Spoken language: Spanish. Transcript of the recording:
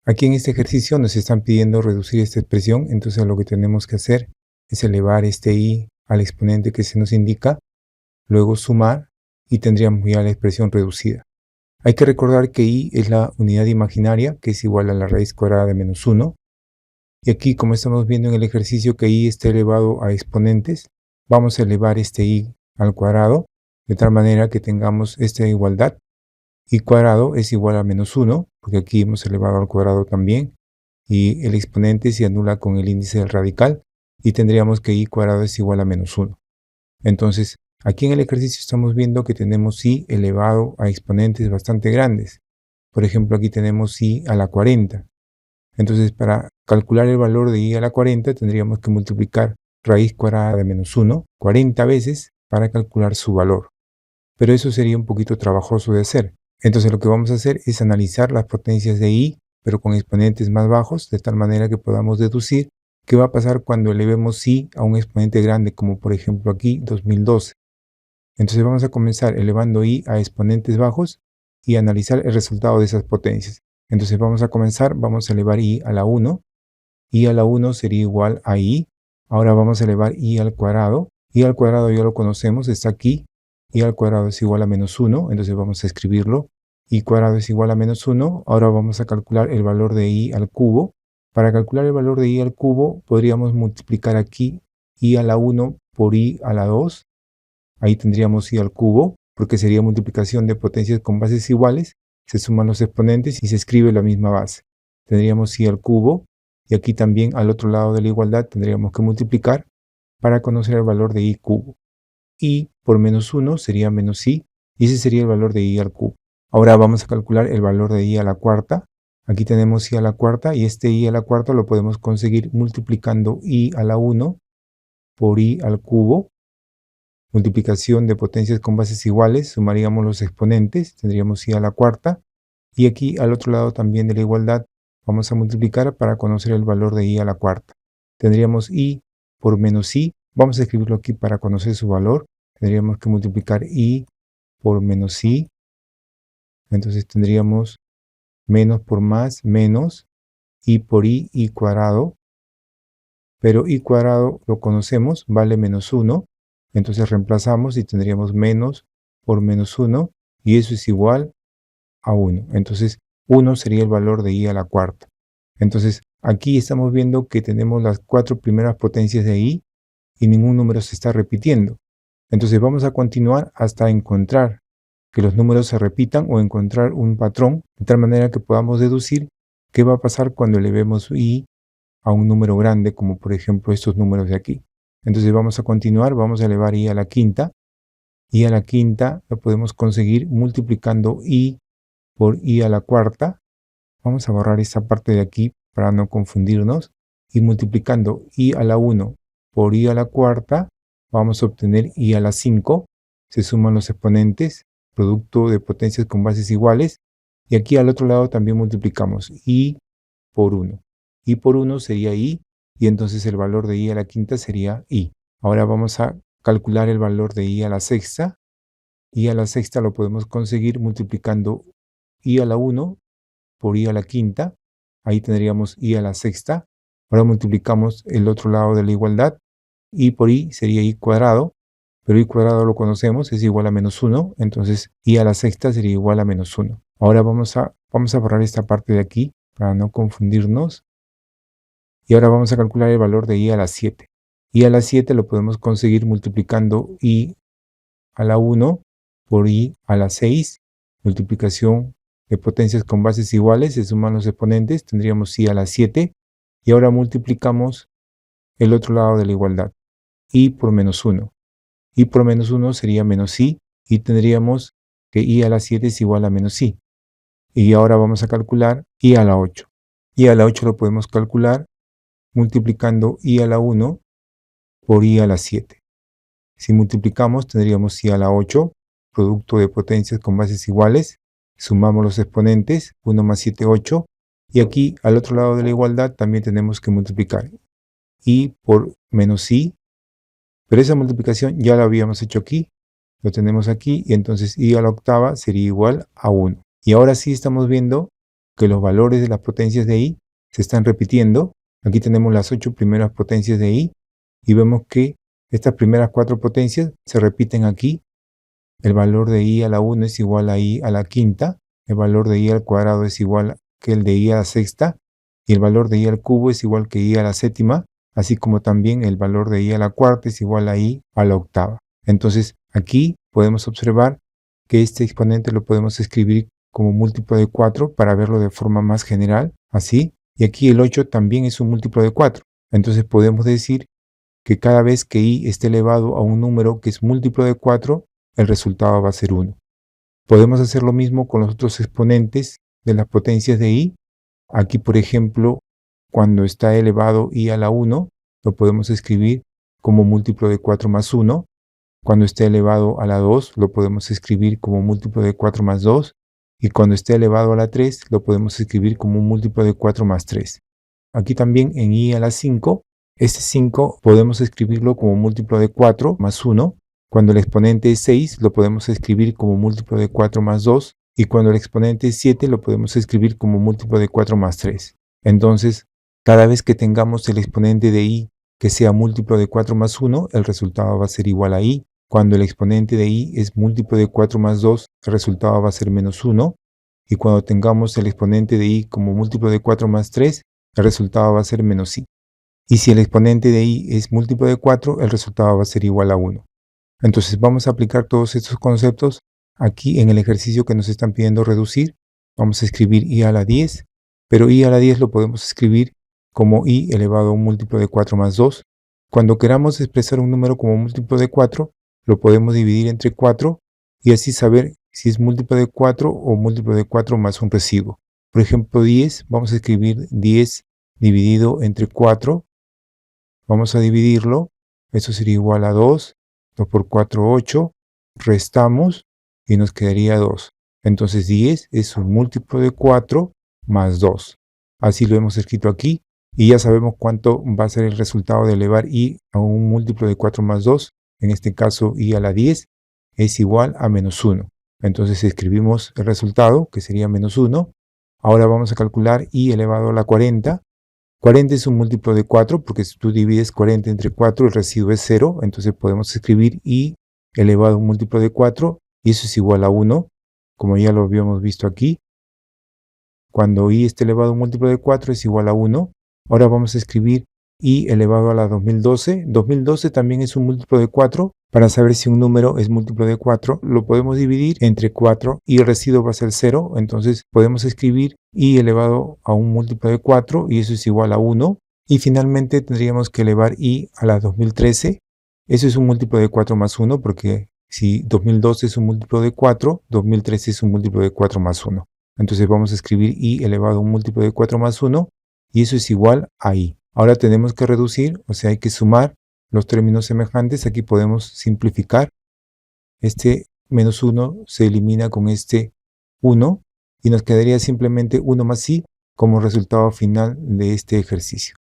Aquí en este ejercicio nos están pidiendo reducir esta expresión, entonces lo que tenemos que hacer es elevar este i al exponente que se nos indica, luego sumar y tendríamos ya la expresión reducida. Hay que recordar que i es la unidad imaginaria, que es igual a la raíz cuadrada de menos 1. Y aquí, como estamos viendo en el ejercicio que i está elevado a exponentes, vamos a elevar este i al cuadrado, de tal manera que tengamos esta igualdad. I cuadrado es igual a menos 1, porque aquí hemos elevado al cuadrado también, y el exponente se anula con el índice del radical, y tendríamos que i cuadrado es igual a menos 1. Entonces, aquí en el ejercicio estamos viendo que tenemos i elevado a exponentes bastante grandes. Por ejemplo, aquí tenemos i a la 40. Entonces, para calcular el valor de i a la 40, tendríamos que multiplicar raíz cuadrada de menos 1 40 veces para calcular su valor. Pero eso sería un poquito trabajoso de hacer. Entonces lo que vamos a hacer es analizar las potencias de i, pero con exponentes más bajos, de tal manera que podamos deducir qué va a pasar cuando elevemos i a un exponente grande, como por ejemplo aquí 2012. Entonces vamos a comenzar elevando i a exponentes bajos y analizar el resultado de esas potencias. Entonces vamos a comenzar, vamos a elevar i a la 1. I a la 1 sería igual a i. Ahora vamos a elevar i al cuadrado. I al cuadrado ya lo conocemos, está aquí. I al cuadrado es igual a menos 1, entonces vamos a escribirlo. I cuadrado es igual a menos 1. Ahora vamos a calcular el valor de i al cubo. Para calcular el valor de i al cubo, podríamos multiplicar aquí i a la 1 por i a la 2. Ahí tendríamos i al cubo, porque sería multiplicación de potencias con bases iguales. Se suman los exponentes y se escribe la misma base. Tendríamos i al cubo, y aquí también al otro lado de la igualdad tendríamos que multiplicar para conocer el valor de i cubo. I por menos 1 sería menos i, y ese sería el valor de i al cubo. Ahora vamos a calcular el valor de i a la cuarta. Aquí tenemos i a la cuarta, y este i a la cuarta lo podemos conseguir multiplicando i a la 1 por i al cubo. Multiplicación de potencias con bases iguales, sumaríamos los exponentes, tendríamos i a la cuarta. Y aquí al otro lado también de la igualdad vamos a multiplicar para conocer el valor de i a la cuarta. Tendríamos i por menos i. Vamos a escribirlo aquí para conocer su valor. Tendríamos que multiplicar i por menos i. Entonces tendríamos menos por más, menos i por i cuadrado. Pero i cuadrado lo conocemos, vale menos 1. Entonces reemplazamos y tendríamos menos por menos 1. Y eso es igual a 1. Entonces 1 sería el valor de i a la cuarta. Entonces aquí estamos viendo que tenemos las 4 primeras potencias de i y ningún número se está repitiendo. Entonces vamos a continuar hasta encontrar que los números se repitan o encontrar un patrón, de tal manera que podamos deducir qué va a pasar cuando elevemos i a un número grande, como por ejemplo estos números de aquí. Entonces vamos a continuar, vamos a elevar i a la quinta. I a la quinta lo podemos conseguir multiplicando i por i a la cuarta. Vamos a borrar esta parte de aquí para no confundirnos. Y multiplicando i a la 1 por i a la cuarta, vamos a obtener i a la 5. Se suman los exponentes, producto de potencias con bases iguales. Y aquí al otro lado también multiplicamos i por 1. I por 1 sería i, y entonces el valor de i a la quinta sería i. Ahora vamos a calcular el valor de i a la sexta. I a la sexta lo podemos conseguir multiplicando i a la 1 por i a la quinta. Ahí tendríamos i a la sexta. Ahora multiplicamos el otro lado de la igualdad. I por i sería i cuadrado, pero i cuadrado lo conocemos, es igual a menos 1. Entonces i a la sexta sería igual a menos 1. Ahora vamos a borrar esta parte de aquí para no confundirnos. Y ahora vamos a calcular el valor de i a la 7. I a la 7 lo podemos conseguir multiplicando i a la 1 por i a la 6. Multiplicación de potencias con bases iguales, se suman los exponentes, tendríamos i a la 7. Y ahora multiplicamos el otro lado de la igualdad, i por menos 1. I por menos 1 sería menos i, y tendríamos que i a la 7 es igual a menos i. Y ahora vamos a calcular i a la 8. I a la 8 lo podemos calcular multiplicando i a la 1 por i a la 7. Si multiplicamos tendríamos i a la 8, producto de potencias con bases iguales. Sumamos los exponentes, 1 más 7, 8. Y aquí al otro lado de la igualdad también tenemos que multiplicar i por menos i. Pero esa multiplicación ya la habíamos hecho aquí. Lo tenemos aquí, y entonces i a la octava sería igual a 1. Y ahora sí estamos viendo que los valores de las potencias de i se están repitiendo. Aquí tenemos las 8 primeras potencias de i y vemos que estas primeras 4 potencias se repiten aquí. El valor de i a la 1 es igual a i a la quinta, el valor de i al cuadrado es igual que el de i a la sexta y el valor de i al cubo es igual que i a la séptima, así como también el valor de i a la cuarta es igual a i a la octava. Entonces aquí podemos observar que este exponente lo podemos escribir como múltiplo de 4 para verlo de forma más general, así. Y aquí el 8 también es un múltiplo de 4. Entonces podemos decir que cada vez que i esté elevado a un número que es múltiplo de 4, el resultado va a ser 1. Podemos hacer lo mismo con los otros exponentes de las potencias de i. Aquí, por ejemplo, cuando está elevado i a la 1, lo podemos escribir como múltiplo de 4 más 1. Cuando esté elevado a la 2, lo podemos escribir como múltiplo de 4 más 2. Y cuando esté elevado a la 3, lo podemos escribir como un múltiplo de 4 más 3. Aquí también en i a la 5, este 5 podemos escribirlo como múltiplo de 4 más 1. Cuando el exponente es 6, lo podemos escribir como múltiplo de 4 más 2. Y cuando el exponente es 7, lo podemos escribir como múltiplo de 4 más 3. Entonces, cada vez que tengamos el exponente de i que sea múltiplo de 4 más 1, el resultado va a ser igual a i. Cuando el exponente de i es múltiplo de 4 más 2, el resultado va a ser menos 1. Y cuando tengamos el exponente de i como múltiplo de 4 más 3, el resultado va a ser menos i. Y si el exponente de i es múltiplo de 4, el resultado va a ser igual a 1. Entonces vamos a aplicar todos estos conceptos aquí en el ejercicio que nos están pidiendo reducir. Vamos a escribir i a la 10, pero i a la 10 lo podemos escribir como i elevado a un múltiplo de 4 más 2. Cuando queramos expresar un número como múltiplo de 4, lo podemos dividir entre 4 y así saber si es múltiplo de 4 o múltiplo de 4 más un residuo. Por ejemplo, 10, vamos a escribir 10 dividido entre 4. Vamos a dividirlo, eso sería igual a 2, 2 por 4, 8, restamos y nos quedaría 2. Entonces 10 es un múltiplo de 4 más 2. Así lo hemos escrito aquí y ya sabemos cuánto va a ser el resultado de elevar i a un múltiplo de 4 más 2. En este caso i a la 10 es igual a menos 1. Entonces escribimos el resultado, que sería menos 1. Ahora vamos a calcular i elevado a la 40. 40 es un múltiplo de 4, porque si tú divides 40 entre 4, el residuo es 0. Entonces podemos escribir i elevado a un múltiplo de 4, y eso es igual a 1, como ya lo habíamos visto aquí. Cuando i esté elevado a un múltiplo de 4 es igual a 1. Ahora vamos a escribir i elevado a la 2012. 2012 también es un múltiplo de 4. Para saber si un número es múltiplo de 4, lo podemos dividir entre 4 y el residuo va a ser 0. Entonces podemos escribir i elevado a un múltiplo de 4 y eso es igual a 1. Y finalmente tendríamos que elevar i a la 2013. Eso es un múltiplo de 4 más 1 porque si 2012 es un múltiplo de 4, 2013 es un múltiplo de 4 más 1. Entonces vamos a escribir i elevado a un múltiplo de 4 más 1 y eso es igual a i. Ahora tenemos que reducir, o sea, hay que sumar los términos semejantes. Aquí podemos simplificar. Este menos 1 se elimina con este 1 y nos quedaría simplemente 1 más i como resultado final de este ejercicio.